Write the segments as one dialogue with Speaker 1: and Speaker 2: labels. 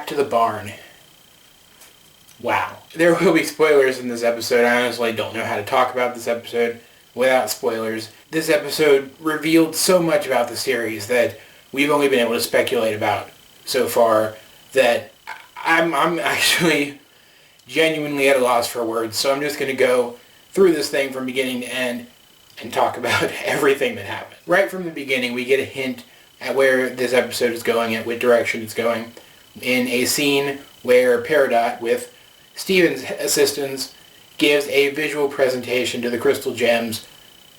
Speaker 1: to the barn. Wow. There will be spoilers in this episode. I honestly don't know how to talk about this episode without spoilers. This episode revealed so much about the series that we've only been able to speculate about so far that I'm actually genuinely at a loss for words. So I'm just going to go through this thing from beginning to end and talk about everything that happened. Right from the beginning, we get a hint at where this episode is going, at what direction it's going, in a scene where Peridot, with Steven's assistance, gives a visual presentation to the Crystal Gems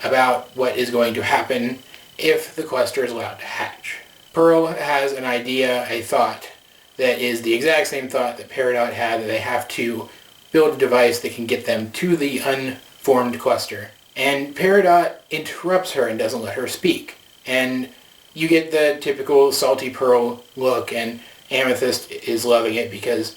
Speaker 1: about what is going to happen if the cluster is allowed to hatch. Pearl has an idea, a thought, that is the exact same thought that Peridot had, that they have to build a device that can get them to the unformed cluster. And Peridot interrupts her and doesn't let her speak. And you get the typical salty Pearl look, and Amethyst is loving it because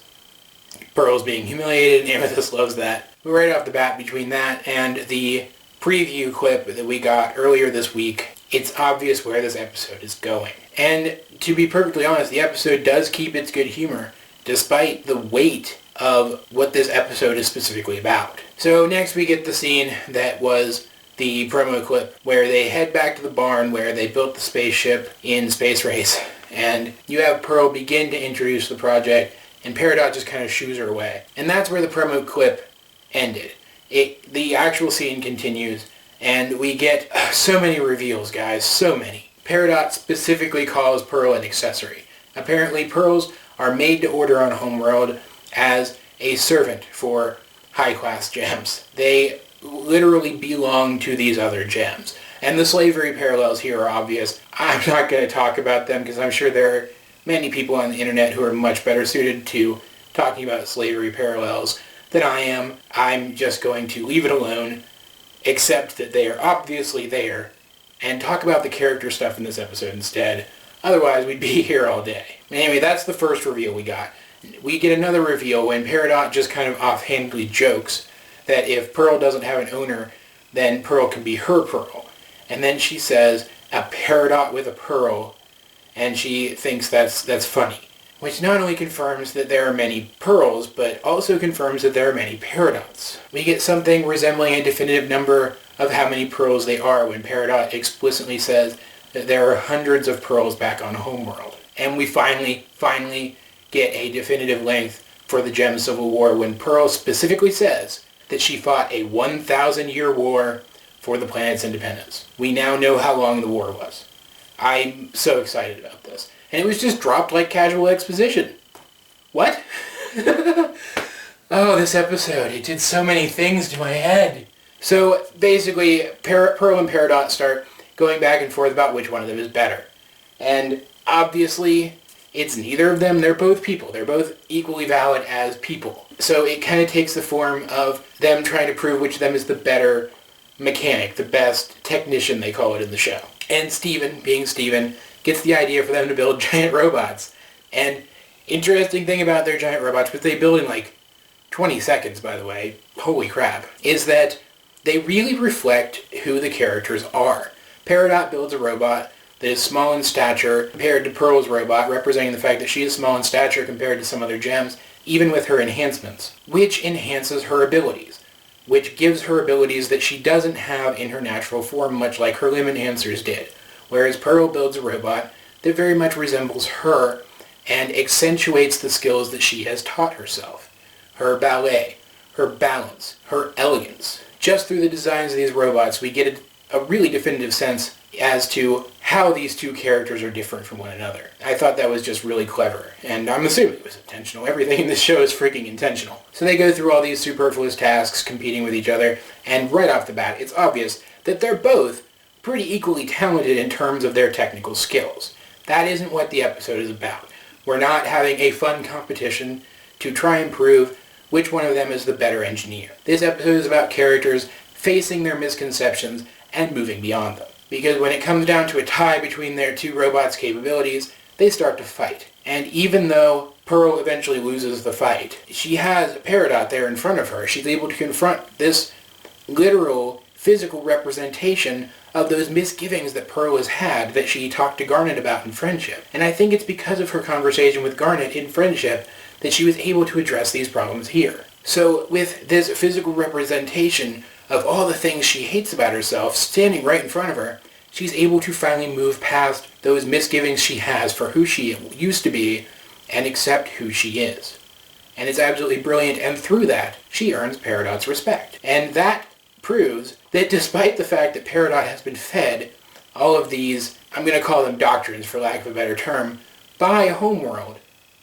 Speaker 1: Pearl's being humiliated, and Amethyst loves that. But right off the bat, between that and the preview clip that we got earlier this week, it's obvious where this episode is going. And to be perfectly honest, the episode does keep its good humor, despite the weight of what this episode is specifically about. So next we get the scene that was the promo clip, where they head back to the barn where they built the spaceship in Space Race. And you have Pearl begin to introduce the project, and Peridot just kind of shoos her away. And that's where the promo clip ended. The actual scene continues, and we get so many reveals, guys, so many. Peridot specifically calls Pearl an accessory. Apparently, pearls are made to order on Homeworld as a servant for high-class gems. They literally belong to these other gems. And the slavery parallels here are obvious. I'm not going to talk about them because I'm sure there are many people on the internet who are much better suited to talking about slavery parallels than I am. I'm just going to leave it alone, accept that they are obviously there, and talk about the character stuff in this episode instead. Otherwise, we'd be here all day. Anyway, that's the first reveal we got. We get another reveal when Peridot just kind of offhandedly jokes that if Pearl doesn't have an owner, then Pearl can be her Pearl. And then she says, a Peridot with a Pearl, and she thinks that's funny. Which not only confirms that there are many Pearls, but also confirms that there are many Peridots. We get something resembling a definitive number of how many Pearls they are when Peridot explicitly says that there are hundreds of Pearls back on Homeworld. And we finally get a definitive length for the Gem Civil War when Pearl specifically says that she fought a 1,000-year war for the planet's independence. We now know how long the war was. I'm so excited about this. And it was just dropped like casual exposition. What? Oh, this episode, it did so many things to my head. So basically, Pearl and Peridot start going back and forth about which one of them is better. And obviously, it's neither of them. They're both people. They're both equally valid as people. So it kind of takes the form of them trying to prove which of them is the better mechanic, the best technician, they call it in the show. And Steven, being Steven, gets the idea for them to build giant robots. And interesting thing about their giant robots, which they build in like 20 seconds, by the way, holy crap, is that they really reflect who the characters are. Peridot builds a robot that is small in stature compared to Pearl's robot, representing the fact that she is small in stature compared to some other gems, even with her enhancements, which enhances her abilities, which gives her abilities that she doesn't have in her natural form, much like her limb enhancers did. Whereas Pearl builds a robot that very much resembles her and accentuates the skills that she has taught herself. Her ballet, her balance, her elegance. Just through the designs of these robots, we get a really definitive sense as to how these two characters are different from one another. I thought that was just really clever, and I'm assuming it was intentional. Everything in this show is freaking intentional. So they go through all these superfluous tasks, competing with each other, and right off the bat, it's obvious that they're both pretty equally talented in terms of their technical skills. That isn't what the episode is about. We're not having a fun competition to try and prove which one of them is the better engineer. This episode is about characters facing their misconceptions and moving beyond them. Because when it comes down to a tie between their two robots' capabilities, they start to fight. And even though Pearl eventually loses the fight, she has Peridot there in front of her. She's able to confront this literal physical representation of those misgivings that Pearl has had that she talked to Garnet about in Friendship. And I think it's because of her conversation with Garnet in Friendship that she was able to address these problems here. So with this physical representation of all the things she hates about herself standing right in front of her, she's able to finally move past those misgivings she has for who she used to be and accept who she is. And it's absolutely brilliant, and through that, she earns Peridot's respect. And that proves that despite the fact that Peridot has been fed all of these, I'm going to call them doctrines for lack of a better term, by Homeworld,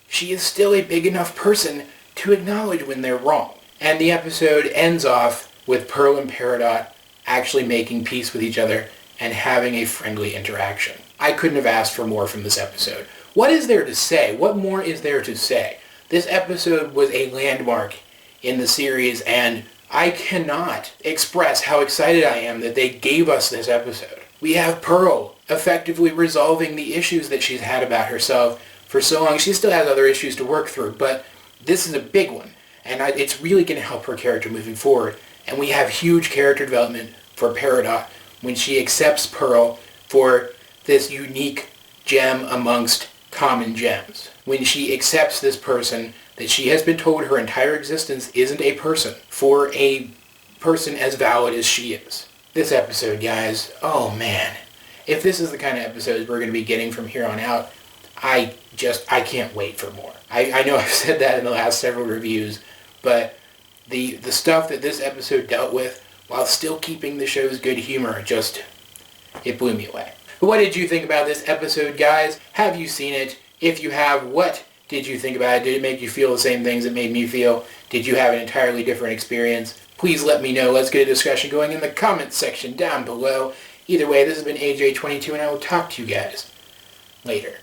Speaker 1: she is still a big enough person to acknowledge when they're wrong. And the episode ends off with Pearl and Peridot actually making peace with each other and having a friendly interaction. I couldn't have asked for more from this episode. What is there to say? What more is there to say? This episode was a landmark in the series, and I cannot express how excited I am that they gave us this episode. We have Pearl effectively resolving the issues that she's had about herself for so long. She still has other issues to work through, but this is a big one, and it's really going to help her character moving forward. And we have huge character development for Peridot when she accepts Pearl for this unique gem amongst common gems. When she accepts this person that she has been told her entire existence isn't a person, for a person as valid as she is. This episode, guys, oh man. If this is the kind of episodes we're going to be getting from here on out, I can't wait for more. I know I've said that in the last several reviews, but the stuff that this episode dealt with, while still keeping the show's good humor, it blew me away. But what did you think about this episode, guys? Have you seen it? If you have, what did you think about it? Did it make you feel the same things it made me feel? Did you have an entirely different experience? Please let me know. Let's get a discussion going in the comments section down below. Either way, this has been AJ22, and I will talk to you guys later.